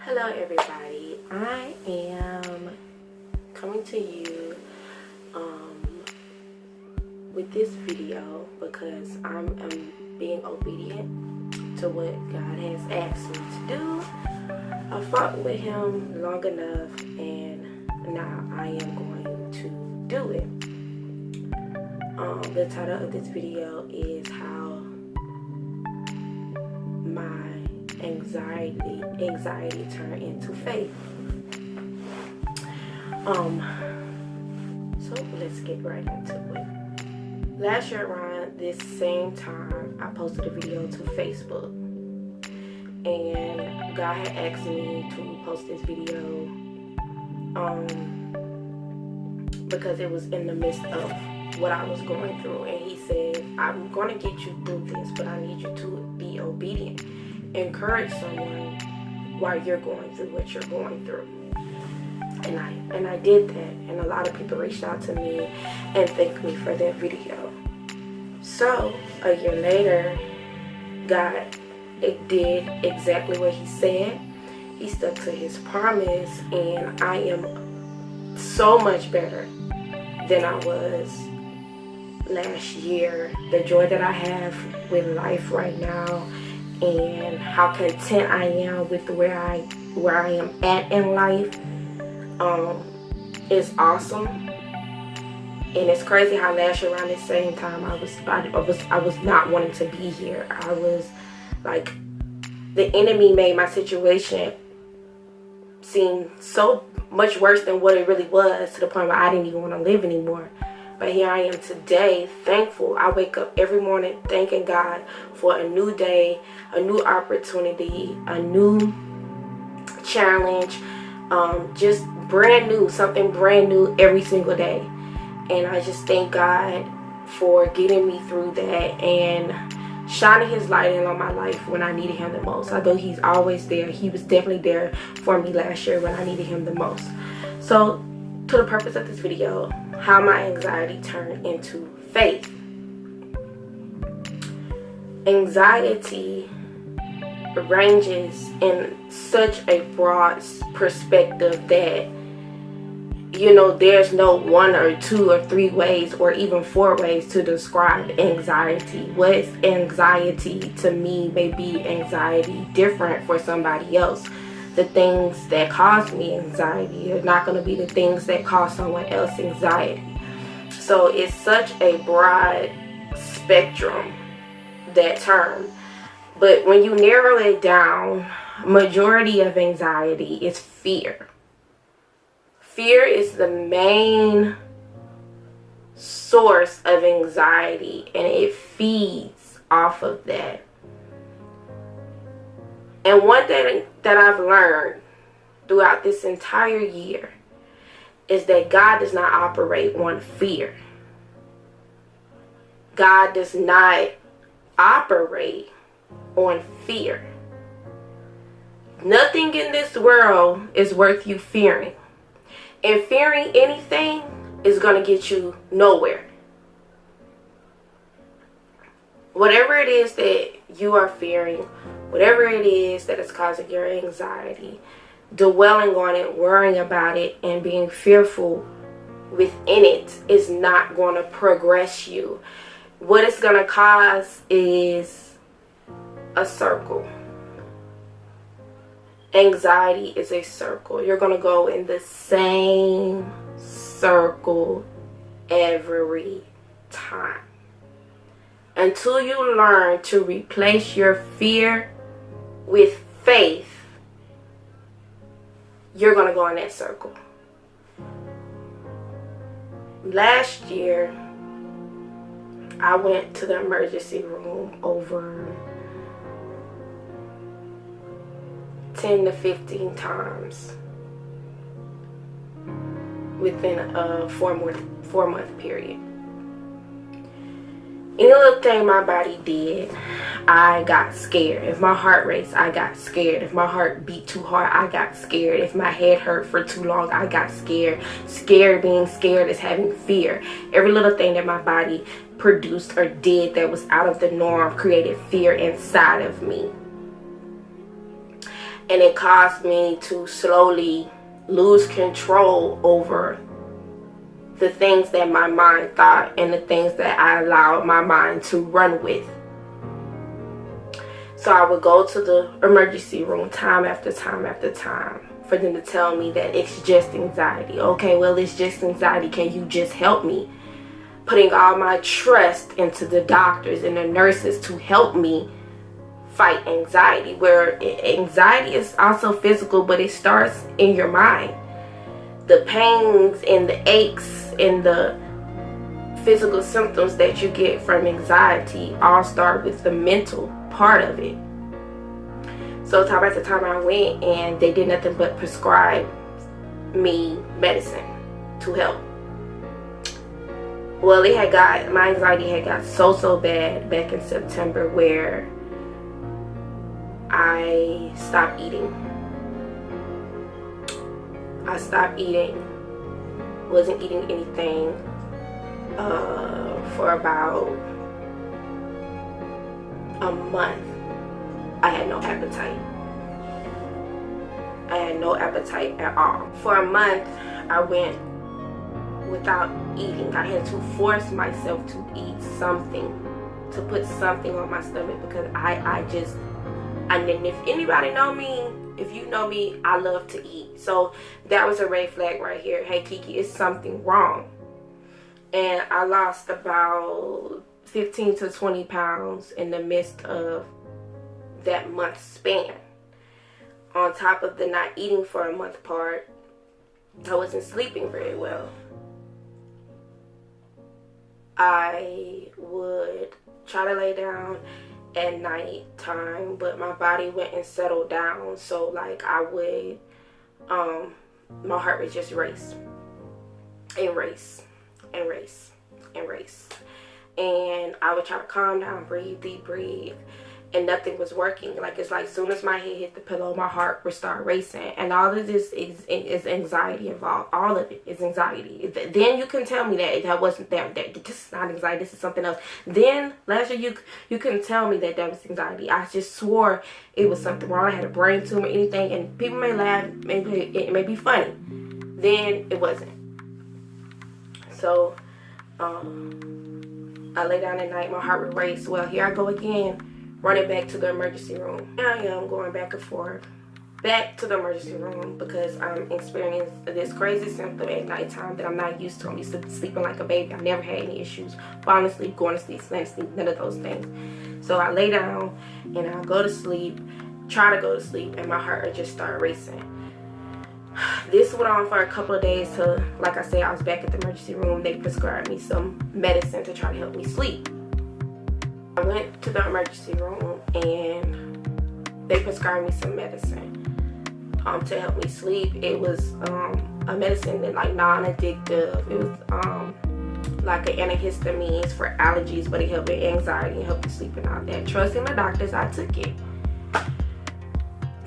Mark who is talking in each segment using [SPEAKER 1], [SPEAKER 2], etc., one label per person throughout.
[SPEAKER 1] Hello everybody, I am coming to you with this video because I'm being obedient to what God has asked me to do. I fought with him long enough and now I am going to do it. The title of this video is how my anxiety turned into faith. So let's get right into it. Last year around this same time, I posted a video to Facebook, and God had asked me to post this video because it was in the midst of what I was going through, and he said, I'm going to get you through this, but I need you to be obedient. Encourage someone while you're going through what you're going through. And I did that, and a lot of people reached out to me and thanked me for that video. So a year later, God did exactly what he said. He stuck to his promise, and I am so much better than I was last year. The joy that I have with life right now, and how content I am with where I am at in life, is awesome. And it's crazy how last year around the same time I was not wanting to be here. I was like, the enemy made my situation seem so much worse than what it really was, to the point where I didn't even want to live anymore. But here I am today, thankful. I wake up every morning thanking God for a new day, a new opportunity, a new challenge, just brand new, something brand new every single day. And I just thank God for getting me through that and shining his light in on my life when I needed him the most. Although he's always there, he was definitely there for me last year when I needed him the most. So, to the purpose of this video, how my anxiety turned into faith. Anxiety ranges in such a broad perspective that, you know, there's no one or two or three ways or even four ways to describe anxiety. What's anxiety to me may be anxiety different for somebody else. The things that cause me anxiety are not going to be the things that cause someone else anxiety. So it's such a broad spectrum, that term. But when you narrow it down, majority of anxiety is fear. Fear is the main source of anxiety, and it feeds off of that. And one thing that I've learned throughout this entire year is that God does not operate on fear. God does not operate on fear. Nothing in this world is worth you fearing. And fearing anything is going to get you nowhere. Whatever it is that you are fearing, whatever it is that is causing your anxiety, dwelling on it, worrying about it, and being fearful within it is not going to progress you. What it's going to cause is a circle. Anxiety is a circle. You're going to go in the same circle every time. Until you learn to replace your fear with faith, you're going to go in that circle. Last year, I went to the emergency room over 10 to 15 times within a 4-month period. Any little thing my body did, I got scared. If my heart raced, I got scared. If my heart beat too hard, I got scared. If my head hurt for too long, I got scared. Being scared is having fear. Every little thing that my body produced or did that was out of the norm created fear inside of me. And it caused me to slowly lose control over the things that my mind thought and the things that I allowed my mind to run with. So I would go to the emergency room time after time after time for them to tell me that it's just anxiety. Okay, well, it's just anxiety. Can you just help me? Putting all my trust into the doctors and the nurses to help me fight anxiety, where anxiety is also physical, but it starts in your mind. The pains and the aches and the physical symptoms that you get from anxiety all start with the mental part of it. So time after time I went, and they did nothing but prescribe me medicine to help. Well, my anxiety had got so bad back in September where I stopped eating. Wasn't eating anything for about a month. I had no appetite. At all. For a month, I went without eating. I had to force myself to eat something, to put something on my stomach, because if anybody know me, if you know me, I love to eat. So that was a red flag right here. Hey, Kiki, it's something wrong. And I lost about 15 to 20 pounds in the midst of that month span. On top of the not eating for a month part, I wasn't sleeping very well. I would try to lay down at night time, but my body went and settled down. So like I would, my heart would just race. And I would try to calm down, breathe, deep breathe. And nothing was working. Like, it's like as soon as my head hit the pillow, my heart would start racing. And all of this is anxiety involved. All of it is anxiety. Then you can tell me that wasn't that this is not anxiety, this is something else. Then last year you couldn't tell me that was anxiety. I just swore it was something wrong. I had a brain tumor, anything. And people may laugh, maybe it may be funny. Then it wasn't. So I lay down at night, my heart would race. Well, here I go again, running back to the emergency room. Here I am going back and forth, back to the emergency room, because I'm experiencing this crazy symptom at nighttime that I'm not used to. I'm used to sleeping like a baby. I've never had any issues falling asleep, going to sleep, staying asleep, none of those things. So I lay down and I go to sleep, try to go to sleep, and my heart would just start racing. This went on for a couple of days till, like I said, I was back at the emergency room. They prescribed me some medicine to try to help me sleep. I went to the emergency room and they prescribed me some medicine to help me sleep. It was a medicine that like non-addictive. It was like an antihistamine for allergies, but it helped with anxiety and helped with sleep and all that. Trusting my doctors, I took it.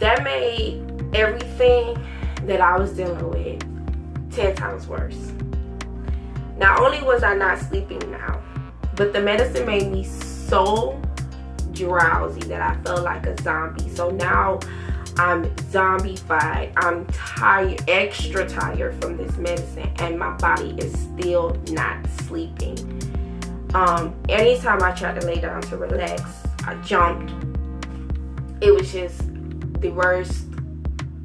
[SPEAKER 1] That made everything that I was dealing with 10 times worse. Not only was I not sleeping now, but the medicine made me so drowsy that I felt like a zombie. So now I'm zombified. I'm tired, extra tired from this medicine, and my body is still not sleeping. Anytime I tried to lay down to relax, I jumped. It was just the worst.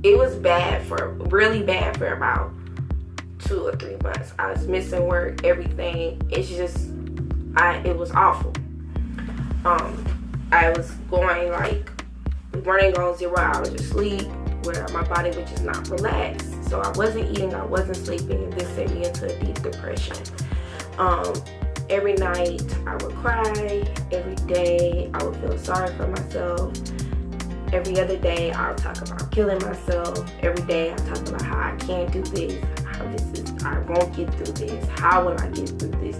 [SPEAKER 1] It was really bad for about 2 or 3 months. I was missing work, everything. It was awful. I was running on 0 hours of sleep, where my body would just not relax. So I wasn't eating, I wasn't sleeping, and this sent me into a deep depression. Every night I would cry. Every day I would feel sorry for myself. Every other day I'll talk about killing myself. Every day I talk about how I can't do this, I won't get through this. How will I get through this?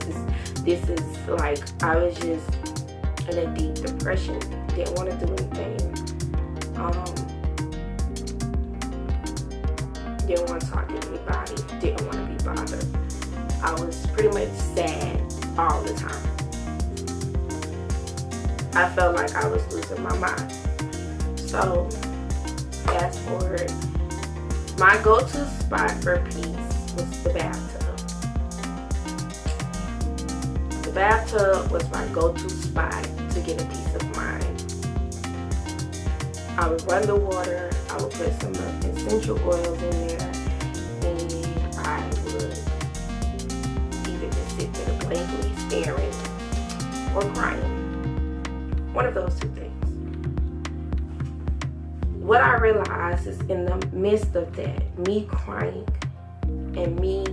[SPEAKER 1] This is like, I was just in a deep depression. Didn't want to do anything. Didn't want to talk to anybody. Didn't want to be bothered. I was pretty much sad all the time. I felt like I was losing my mind. So fast forward. My go-to spot for peace was the bathtub. The bathtub was my go-to spot to get a peace of mind. I would run the water, I would put some essential oils in there, and I would either just sit there blankly staring or crying. One of those two things. What I realized is in the midst of that, me crying and me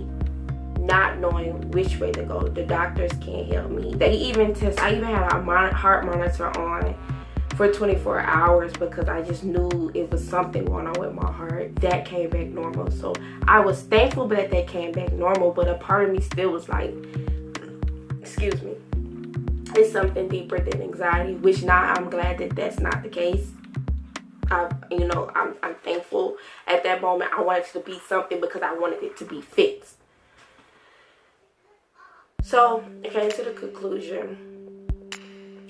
[SPEAKER 1] not knowing which way to go, the doctors can't help me. I even had a heart monitor on for 24 hours because I just knew it was something going on with my heart. That came back normal. So I was thankful that came back normal, but a part of me still was like, excuse me, it's something deeper than anxiety, which now I'm glad that that's not the case. I'm thankful. At that moment, I wanted it to be something because I wanted it to be fixed. So I came to the conclusion.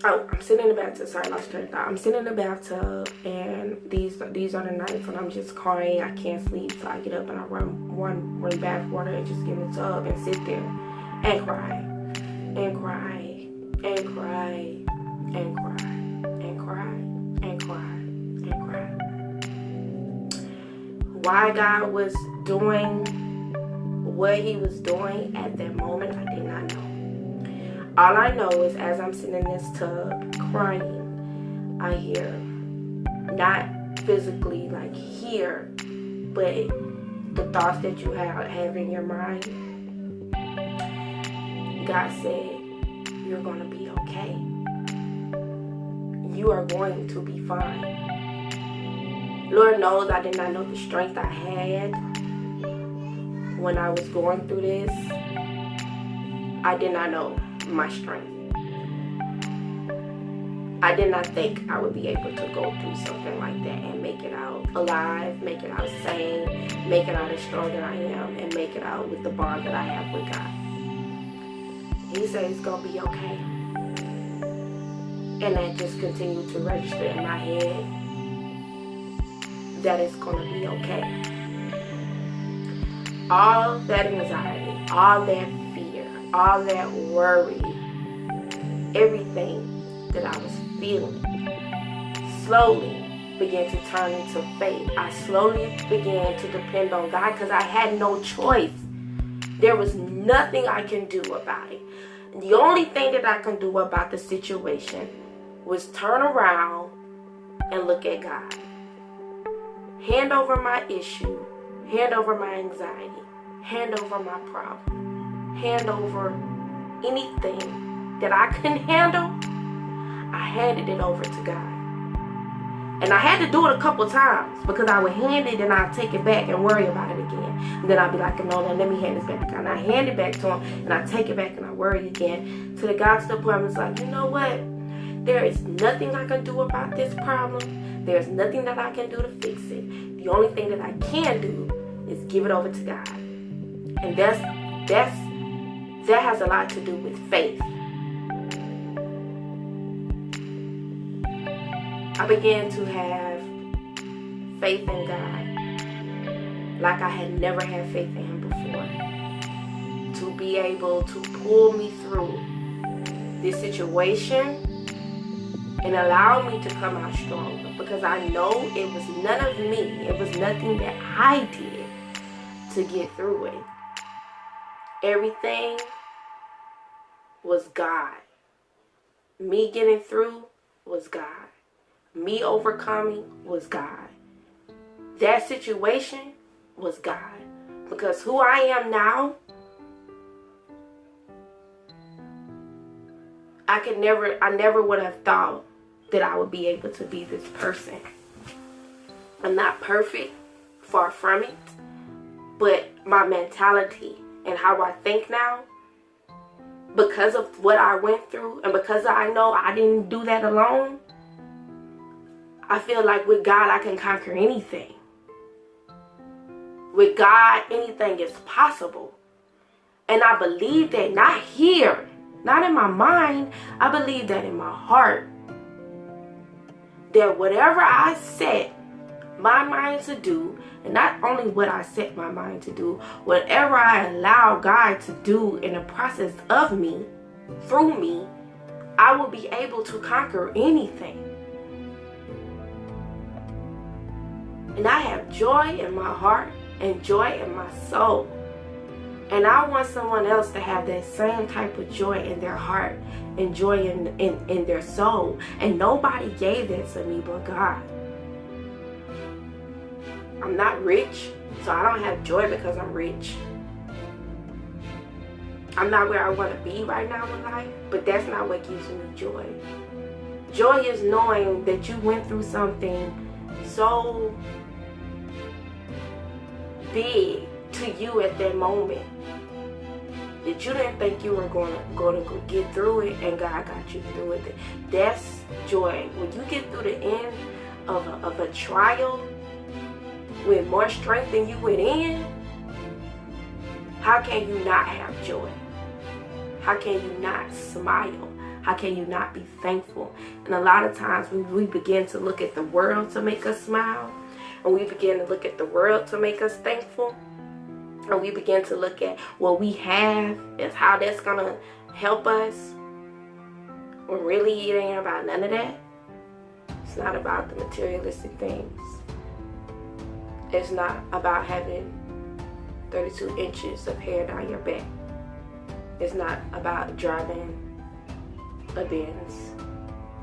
[SPEAKER 1] Oh, I'm sitting in the bathtub. Sorry, I lost track of thought. I'm sitting in the bathtub, and these are the nights when I'm just crying. I can't sleep, so I get up and I run bath water and just get in the tub and sit there and cry and cry and cry and cry and cry and cry and cry. Why God was doing what he was doing at that moment, I did not know. All I know is as I'm sitting in this tub crying, I hear, not physically like hear, but the thoughts that you have in your mind. God said, you're going to be okay. You are going to be fine. Lord knows I did not know the strength I had when I was going through this. I did not know my strength. I did not think I would be able to go through something like that and make it out alive, make it out sane, make it out as strong as I am, and make it out with the bond that I have with God. He said it's going to be okay. And that just continued to register in my head that it's going to be okay. All that anxiety, all that fear, all that worry, everything that I was feeling slowly began to turn into faith. I slowly began to depend on God because I had no choice. There was nothing I can do about it. The only thing that I can do about the situation was turn around and look at God. Hand over my issue, hand over my anxiety, hand over my problem, hand over anything that I couldn't handle. I handed it over to God. And I had to do it a couple times because I would hand it and I'd take it back and worry about it again. And then I'd be like, no, let me hand this back to God. And I hand it back to him and I take it back and I worry again. To the God to the point I was like, you know what? There is nothing I can do about this problem. There's nothing that I can do to fix it. The only thing that I can do is give it over to God. And that has a lot to do with faith. I began to have faith in God like I had never had faith in him before. To be able to pull me through this situation and allow me to come out stronger, because I know it was none of me. It was nothing that I did to get through it. Everything was God. Me getting through was God. Me overcoming was God. That situation was God. Because who I am now, I never would have thought that I would be able to be this person. I'm not perfect, far from it, but my mentality and how I think now, because of what I went through and because I know I didn't do that alone, I feel like with God I can conquer anything. With God, anything is possible. And I believe that, not here, not in my mind, I believe that in my heart. That whatever I set, my mind to do, and not only what I set my mind to do, whatever I allow God to do in the process of me, through me, I will be able to conquer anything. And I have joy in my heart and joy in my soul. And I want someone else to have that same type of joy in their heart and joy in their soul. And nobody gave that to me but God. I'm not rich, so I don't have joy because I'm rich. I'm not where I want to be right now in life, but that's not what gives me joy. Joy is knowing that you went through something so big to you at that moment that you didn't think you were going to get through it, and God got you through it. That's joy. When you get through the end of a trial with more strength than you went in, how can you not have joy? How can you not smile? How can you not be thankful? And a lot of times we begin to look at the world to make us smile, and we begin to look at the world to make us thankful, and we begin to look at what we have as how that's going to help us, when really it ain't about none of that. It's not about the materialistic things. It's not about having 32 inches of hair down your back. It's not about driving a Benz.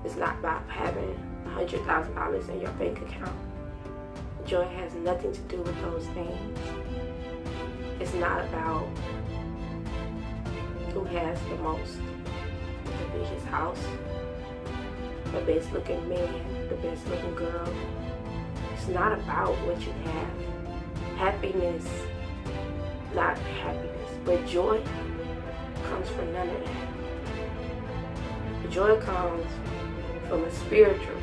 [SPEAKER 1] It's not about having $100,000 in your bank account. Joy has nothing to do with those things. It's not about who has the most, the biggest house, the best looking man, the best looking girl. It's not about what you have. Happiness, not happiness, but joy comes from none of that. Joy comes from a spiritual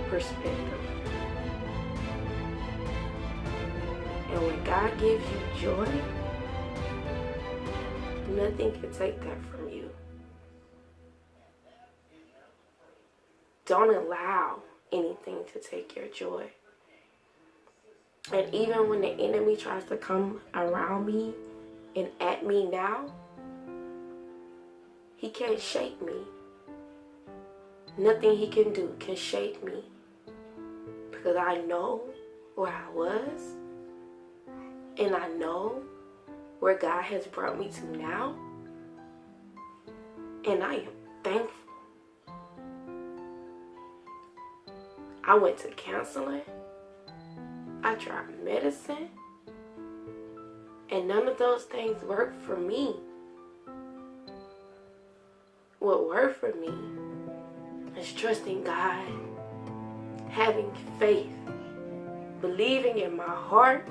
[SPEAKER 1] perspective. And when God gives you joy, nothing can take that from you. Don't allow anything to take your joy. And even when the enemy tries to come around me and at me now, he can't shake me. Nothing he can do can shake me, because I know where I was, and I know where God has brought me to now, and I am thankful. I went to counseling. I tried medicine. And none of those things worked for me. What worked for me is trusting God, having faith, believing in my heart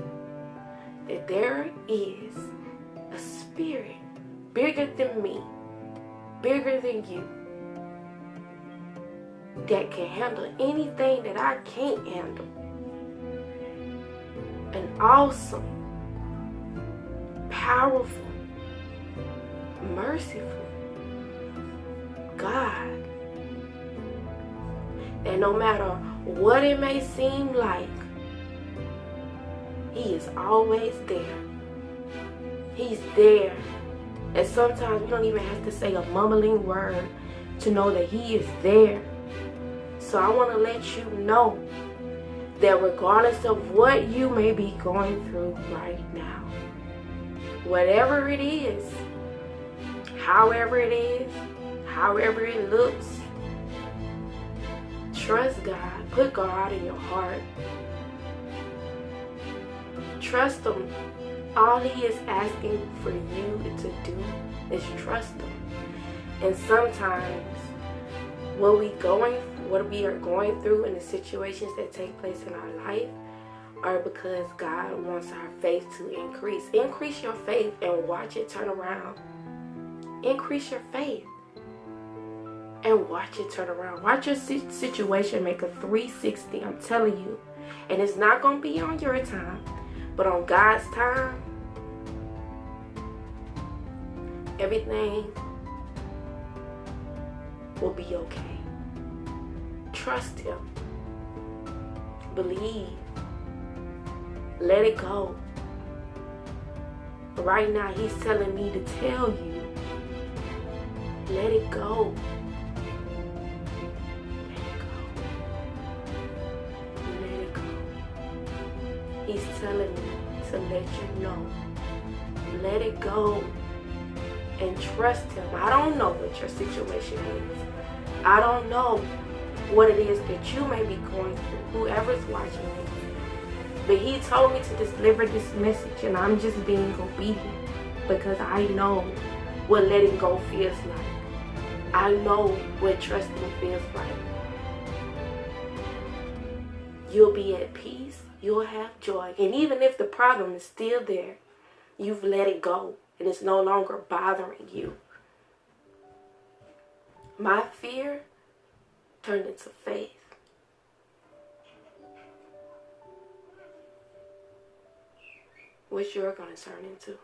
[SPEAKER 1] that there is a spirit bigger than me, bigger than you, that can handle anything that I can't handle. An awesome, powerful, merciful God, that no matter what it may seem like, he is always there. He's there. And sometimes we don't even have to say a mumbling word to know that he is there. So I want to let you know that regardless of what you may be going through right now, whatever it is, however it is, however it looks, trust God. Put God in your heart. Trust him. All he is asking for you to do is trust him. And sometimes what we are going through in the situations that take place in our life are because God wants our faith to increase. Increase your faith and watch it turn around. Increase your faith and watch it turn around. Watch your situation make a 360. I'm telling you. And it's not going to be on your time, but on God's time, everything will be okay. Trust him. Believe. Let it go. Right now, he's telling me to tell you, let it go. Let it go. He's telling me to let you know. Let it go. And trust him. I don't know what your situation is. I don't know what it is that you may be going through, whoever's watching this. But he told me to deliver this message, and I'm just being obedient because I know what letting go feels like. I know what trusting feels like. You'll be at peace. You'll have joy. And even if the problem is still there, you've let it go and it's no longer bothering you. My fear turned into faith. What's yours going to turn into?